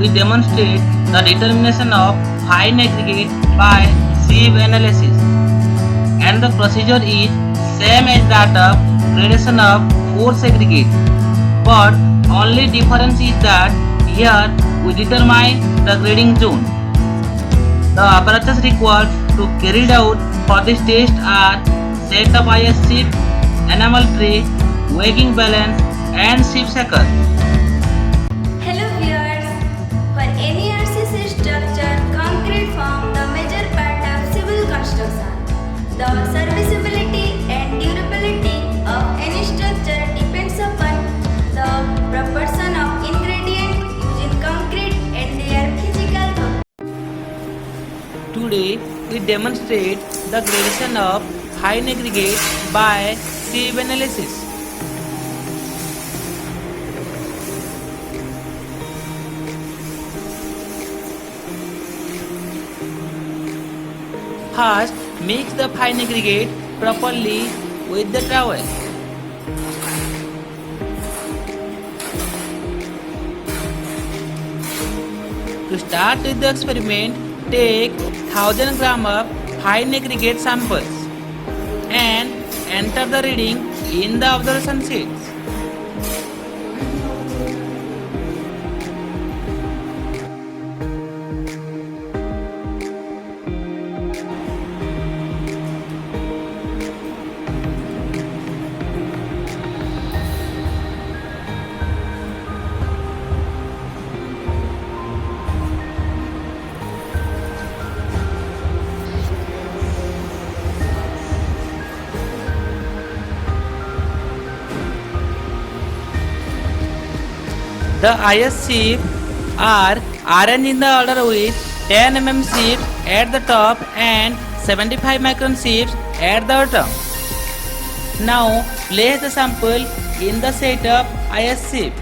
we demonstrate the determination of fine aggregate by sieve analysis, and the procedure is same as that of gradation of coarse aggregate, but only difference is that here we determine the grading zone. The apparatus required to carry out for this test are set of IS sieve, enamel tray, weighing balance, and sieve shaker. Hello viewers, for any RCC structure, concrete form the major part of civil construction. The serviceability and durability of any structure depends upon the proportion of ingredient used in concrete and their physical properties. Today we demonstrate the gradation of fine aggregate by sieve analysis. First, mix the fine aggregate properly with the trowel. To start with the experiment, take 1000 gram of fine aggregate samples and enter the reading in the observation sheets. The IS sieve are arranged in the order with 10 mm sieves at the top and 75 micron sieves at the bottom. Now place the sample in the set of IS sieve.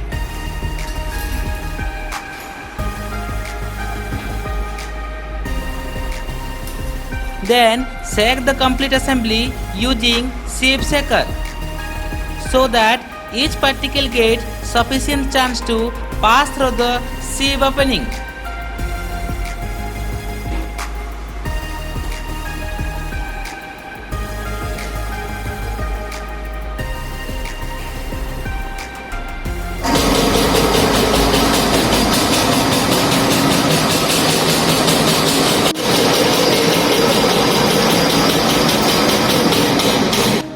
Then shake the complete assembly using sieve shaker so that each particle gets sufficient chance to pass through the sieve opening.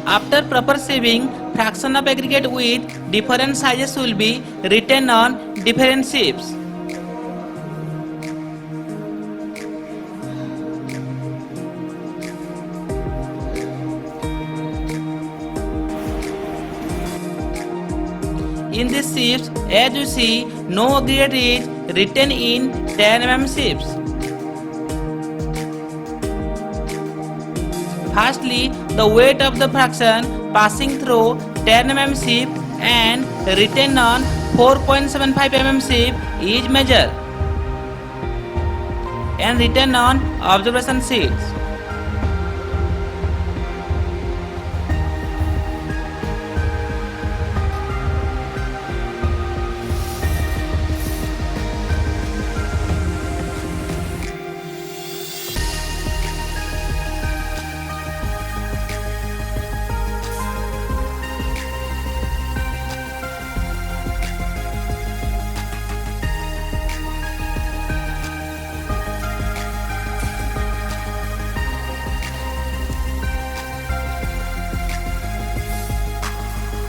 After proper sieving, fraction of aggregate with different sizes will be written on different sieves. In these sieves, as you see, no aggregate is written in 10 mm sieves. Firstly, the weight of the fraction passing through 10 mm sieve and written on 4.75 mm sieve is measured and written on observation sheets.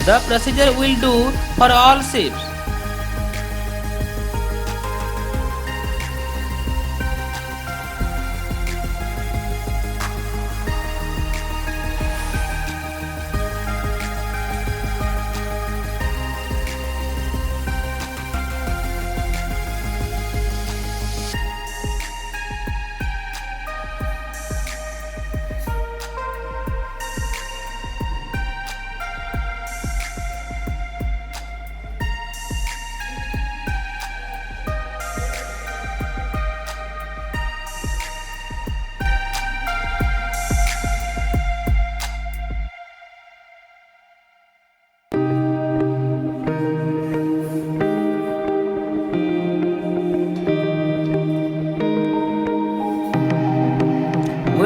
The procedure will do for all sieves.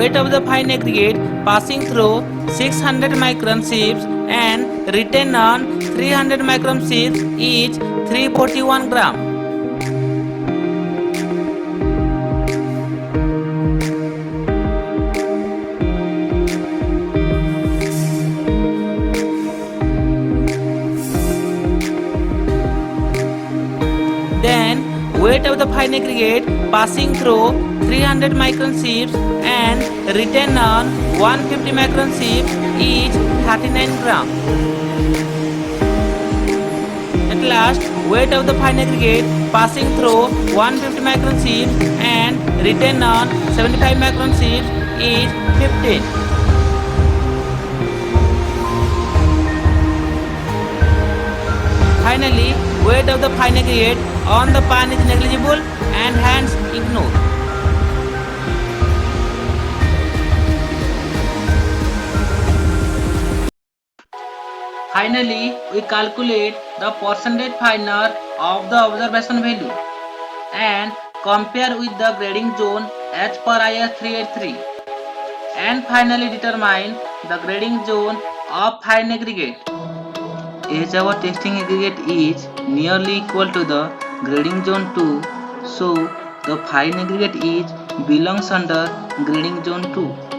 weight of the fine aggregate passing through 600 micron sieves and written on 300 micron sieves is 341 gram. Then weight of the fine aggregate passing through 300 micron sieves and written on 150 micron sieves is 39 gram. At last, weight of the fine aggregate passing through 150 micron sieves and written on 75 micron sieves is 15. Finally, weight of the fine aggregate on the pan is negligible and hence ignored. Finally, we calculate the percentage finer of the observation value and compare with the grading zone as per IS 383 and finally determine the grading zone of fine aggregate. As our testing aggregate is nearly equal to the grading zone 2, so the fine aggregate belongs under grading zone 2.